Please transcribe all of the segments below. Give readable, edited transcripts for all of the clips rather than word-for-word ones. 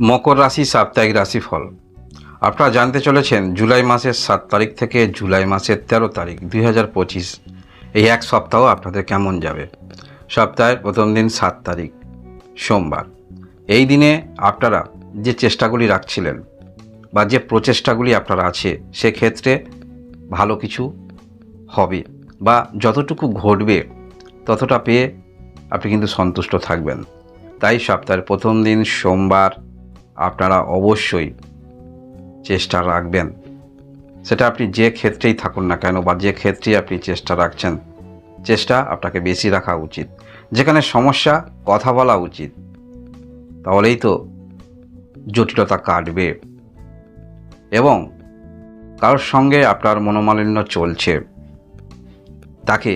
মকর রাশি সাপ্তাহিক রাশিফল। আপনারা জানতে চলেছেন জুলাই মাসের 7 তারিখ থেকে জুলাই মাসের 13 তারিখ 2025 এই এক সপ্তাহ আপনাদের কেমন যাবে। সপ্তাহের প্রথম দিন 7 তারিখ সোমবার। এই দিনে আপনারা যে চেষ্টাগুলি রাখছিলেন বা যে প্রচেষ্টাগুলি আপনারা আছে সেক্ষেত্রে ভালো কিছু হবে বা যতটুকু ঘটবে ততটা পেয়ে আপনি কিন্তু সন্তুষ্ট থাকবেন। তাই সপ্তাহের প্রথম দিন সোমবার আপনারা অবশ্যই চেষ্টা রাখবেন, সেটা আপনি যে ক্ষেত্রেই থাকুন না কেন বা যে ক্ষেত্রেই আপনি চেষ্টা রাখছেন, চেষ্টা আপনাকে বেশি রাখা উচিত। যেখানে সমস্যা কথা বলা উচিত, তাহলেই তো জটিলতা কাটবে। এবং কারোর সঙ্গে আপনার মনোমালিন্য চলছে, তাকে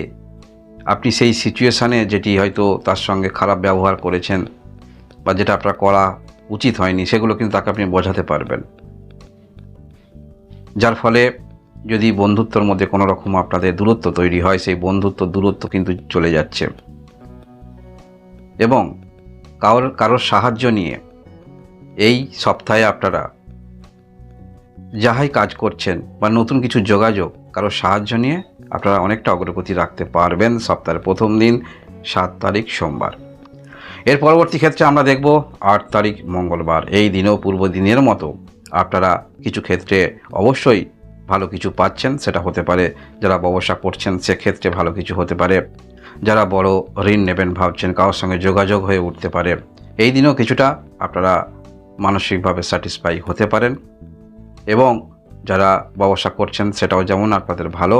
আপনি সেই সিচুয়েশানে যেটি হয়তো তার সঙ্গে খারাপ ব্যবহার করেছেন বা যেটা আপনার করা উচিত হয়নি, সেগুলো কিন্তু তাকে আপনি বোঝাতে পারবেন। যার ফলে যদি বন্ধুত্বর মধ্যে কোনো রকম আপনাদের দূরত্ব তৈরি হয়, সেই দূরত্ব কিন্তু চলে যাচ্ছে। এবং কারোর সাহায্য নিয়ে এই সপ্তাহে আপনারা যাহাই কাজ করছেন বা নতুন কিছু যোগাযোগ, কারোর সাহায্য নিয়ে আপনারা অনেকটা অগ্রগতি রাখতে পারবেন সপ্তাহের প্রথম দিন 7 তারিখ সোমবার। এর পরবর্তী ক্ষেত্রে আমরা দেখব 8 তারিখ মঙ্গলবার। এই দিনেও পূর্ব দিনের মতো আপনারা কিছু ক্ষেত্রে অবশ্যই ভালো কিছু পাচ্ছেন। সেটা হতে পারে যারা ব্যবসা করছেন সেক্ষেত্রে ভালো কিছু হতে পারে, যারা বড় ঋণ নেবেন ভাবছেন কারোর সঙ্গে যোগাযোগ হয়ে উঠতে পারে। এই দিনেও কিছুটা আপনারা মানসিকভাবে স্যাটিসফাই হতে পারেন। এবং যারা ব্যবসা করছেন সেটাও যেমন আপনাদের ভালো,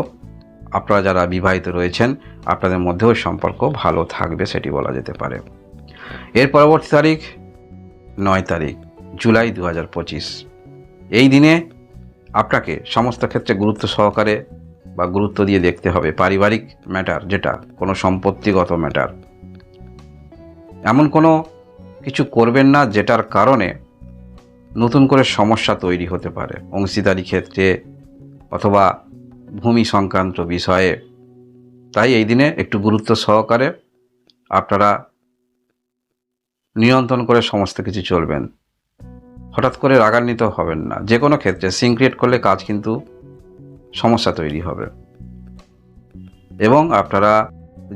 আপনারা যারা বিবাহিত রয়েছেন আপনাদের মধ্যেও সম্পর্ক ভালো থাকবে, সেটি বলা যেতে পারে। এর পরবর্তী তারিখ 9 তারিখ জুলাই 2025। এই দিনে আপনাকে সমস্ত ক্ষেত্রে গুরুত্ব সহকারে বা গুরুত্ব দিয়ে দেখতে হবে পারিবারিক ম্যাটার, যেটা কোনো সম্পত্তিগত ম্যাটার। এমন কোনো কিছু করবেন না যেটার কারণে নতুন করে সমস্যা তৈরি হতে পারে অংশীদারি ক্ষেত্রে অথবা ভূমি সংক্রান্ত বিষয়ে। তাই এই দিনে একটু গুরুত্ব সহকারে আপনারা নিয়ন্ত্রণ করে সমস্ত কিছু চলবেন। হঠাৎ করে রাগান্বিত হবেন না। যে কোনো ক্ষেত্রে সিন ক্রিয়েট করলে কাজ কিন্তু সমস্যা তৈরি হবে। এবং আপনারা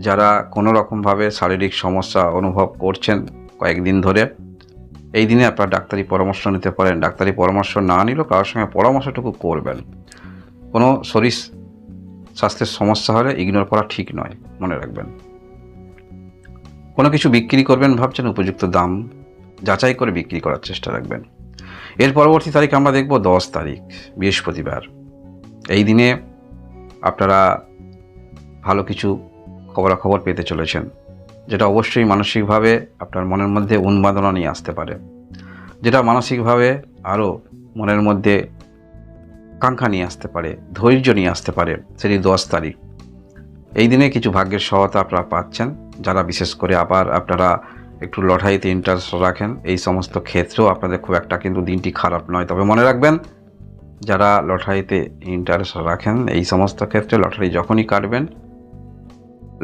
যারা কোনো রকমভাবে শারীরিক সমস্যা অনুভব করছেন কয়েকদিন ধরে, এই দিনে আপনারা ডাক্তারি পরামর্শ নিতে পারেন। ডাক্তারি পরামর্শ না নিলেও কারোর সঙ্গে পরামর্শটুকু করবেন। কোনো শরীর স্বাস্থ্যের সমস্যা হলে ইগনোর করা ঠিক নয়, মনে রাখবেন। কোনো কিছু বিক্রি করবেন ভাবছেন, উপযুক্ত দাম যাচাই করে বিক্রি করার চেষ্টা রাখবেন। এর পরবর্তী তারিখ আমরা দেখব 10 তারিখ বৃহস্পতিবার। এই দিনে আপনারা ভালো কিছু খবরাখবর পেতে চলেছেন, যেটা অবশ্যই মানসিকভাবে আপনার মনের মধ্যে উন্মাদনা নিয়ে আসতে পারে, যেটা মানসিকভাবে আরও মনের মধ্যে আকাঙ্ক্ষা নিয়ে আসতে পারে, ধৈর্য নিয়ে আসতে পারে। সেটি 10 তারিখ। এই দিনে কিছু ভাগ্যের সহায়তা আপনারা পাচ্ছেন। যারা বিশেষ করে আবার আপনারা একটু লটারিতে ইন্টারেস্ট রাখেন, এই সমস্ত ক্ষেত্রেও আপনাদের খুব একটা কিন্তু দিনটি খারাপ নয়। তবে মনে রাখবেন, যারা লটারিতে ইন্টারেস্ট রাখেন এই সমস্ত ক্ষেত্রে লটারি যখনই কাটবেন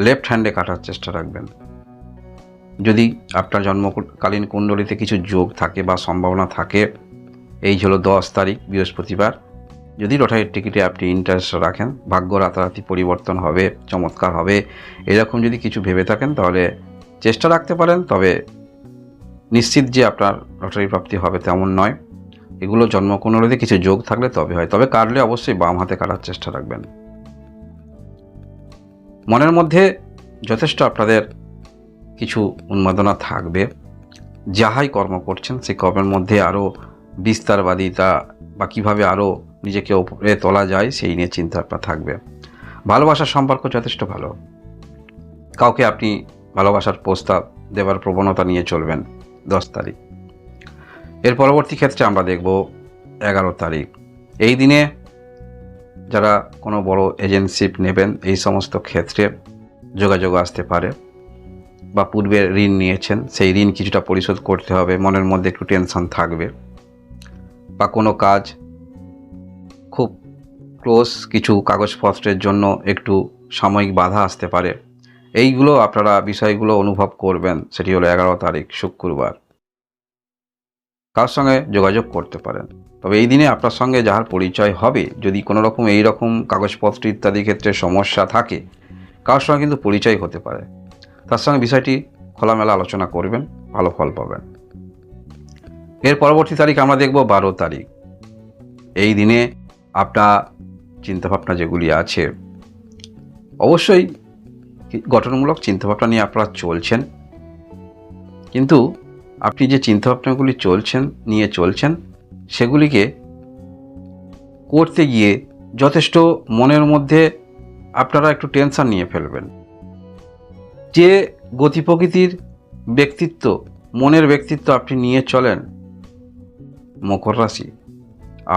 লেফট হ্যান্ডে কাটার চেষ্টা রাখবেন। যদি আপনার জন্মকালীন কুণ্ডলিতে কিছু যোগ থাকে বা সম্ভাবনা থাকে, এই হলো 10 তারিখ বৃহস্পতিবার। যদি লটারির টিকিটে আপনি ইন্টারেস্ট রাখেন, ভাগ্য রাতারাতি পরিবর্তন হবে, চমৎকার হবে, এরকম যদি কিছু ভেবে থাকেন তাহলে চেষ্টা রাখতে পারেন। তবে নিশ্চিত যে আপনার লটারি প্রাপ্তি হবে তেমন নয়। এগুলো জন্মকুণ্ডলিতে কিছু যোগ থাকলে তবে হয়। তবে কাটলে অবশ্যই বাম হাতে কাটার চেষ্টা রাখবেন। মনের মধ্যে যথেষ্ট আপনাদের কিছু উন্মাদনা থাকবে। যাহাই কর্ম করছেন সেই কর্মের মধ্যে আরও বিস্তারবাদিতা বা কীভাবে আরও নিজেকে উপরে তোলা যায় সেই নিয়ে চিন্তা আপনার থাকবে। ভালোবাসার সম্পর্ক যথেষ্ট ভালো। কাউকে আপনি ভালোবাসার প্রস্তাব দেওয়ার প্রবণতা নিয়ে চলবেন 10 তারিখ। এর পরবর্তী ক্ষেত্রে আমরা দেখব 11 তারিখ। এই দিনে যারা কোনো বড় এজেন্সিপ নেবেন এই সমস্ত ক্ষেত্রে যোগাযোগ আসতে পারে, বা পূর্বে ঋণ নিয়েছেন সেই ঋণ কিছুটা পরিশোধ করতে হবে, মনের মধ্যে একটু টেনশন থাকবে। বা কোনো কাজ খুব ক্লোজ কিছু কাগজপত্রের জন্য একটু সাময়িক বাধা আসতে পারে। এইগুলো আপনারা বিষয়গুলো অনুভব করবেন। সেটি হলো 11 তারিখ শুক্রবার। তার সঙ্গে যোগাযোগ করতে পারেন। তবে এই দিনে আপনার সঙ্গে যার পরিচয় হবে, যদি কোনো রকম এই রকম কাগজপত্র ইত্যাদি ক্ষেত্রে সমস্যা থাকে, কারোর সঙ্গে কিন্তু পরিচয় হতে পারে, তার সঙ্গে বিষয়টি খোলামেলা আলোচনা করবেন, ভালো ফল পাবেন। এর পরবর্তী তারিখ আমরা দেখব 12 তারিখ। এই দিনে আপনার চিন্তাভাবনা যেগুলি আছে, অবশ্যই গঠনমূলক চিন্তাভাবনা নিয়ে আপনারা চলছেন, কিন্তু আপনি যে চিন্তাভাবনাগুলি নিয়ে চলছেন সেগুলিকে করতে গিয়ে যথেষ্ট মনের মধ্যে আপনারা একটু টেনশন নিয়ে ফেলবেন। যে গতি প্রকৃতির ব্যক্তিত্ব, মনের ব্যক্তিত্ব আপনি নিয়ে চলেন মকর রাশি,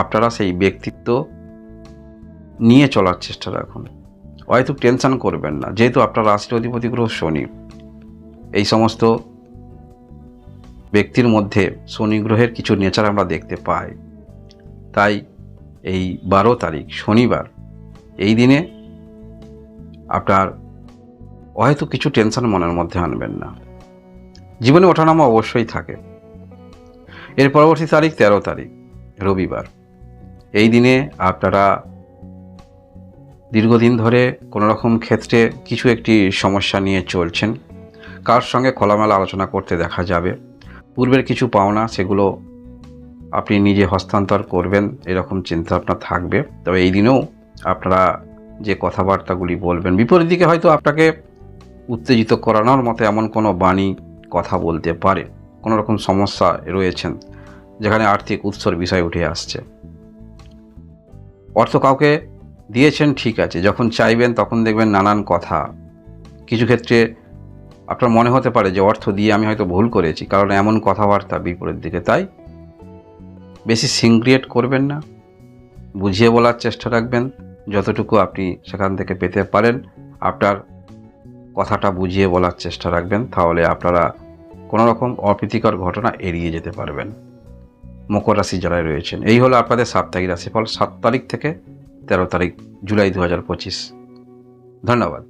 আপনারা সেই ব্যক্তিত্ব নিয়ে চলার চেষ্টা রাখুন। হয়তো টেনশন করবেন না, যেহেতু আপনার রাশির অধিপতি গ্রহ শনি। এই সমস্ত ব্যক্তির মধ্যে শনি গ্রহের কিছু নেচার আমরা দেখতে পাই। তাই এই 12 তারিখ শনিবার, এই দিনে আপনার হয়তো কিছু টেনশন মনের মধ্যে আনবেন না। জীবনে ওঠানামা অবশ্যই থাকে। এর পরবর্তী তারিখ 13 তারিখ রবিবার। এই দিনে আপনারা দীর্ঘদিন ধরে কোনো রকম ক্ষেত্রে কিছু একটি সমস্যা নিয়ে চলছেন, কার সঙ্গে খোলামেলা আলোচনা করতে দেখা যাবে। পূর্বের কিছু পাওনা সেগুলো আপনি নিজে হস্তান্তর করবেন, এরকম চিন্তা আপনার থাকবে। তবে এই দিনেও আপনারা যে কথাবার্তাগুলি বলবেন, বিপরীত দিকে হয়তো আপনাকে উত্তেজিত করানোর মতো এমন কোনো বাণী কথা বলতে পারে। কোনো রকম সমস্যা রয়েছেন যেখানে আর্থিক উৎসর বিষয় উঠে আসছে। অর্থ কাউকে দিয়েছেন, ঠিক আছে, যখন চাইবেন তখন দেখবেন নানান কথা। কিছু ক্ষেত্রে আপনার মনে হতে পারে যে অর্থ দিয়ে আমি হয়তো ভুল করেছি, কারণ এমন কথাবার্তা বিপরীত দিকে। তাই বেশি সিন ক্রিয়েট করবেন না, বুঝিয়ে বলার চেষ্টা রাখবেন। যতটুকু আপনি সেখান থেকে পেতে পারেন আপনার কথাটা বুঝিয়ে বলার চেষ্টা রাখবেন, তাহলে আপনারা কোনো রকম অপ্রীতিকর ঘটনা এড়িয়ে যেতে পারবেন। মকর রাশি যারা রয়েছেন, এই হলো আপনাদের সাপ্তাহিক রাশিফল 7 তারিখ থেকে 13 তারিখ জুলাই 2025। ধন্যবাদ।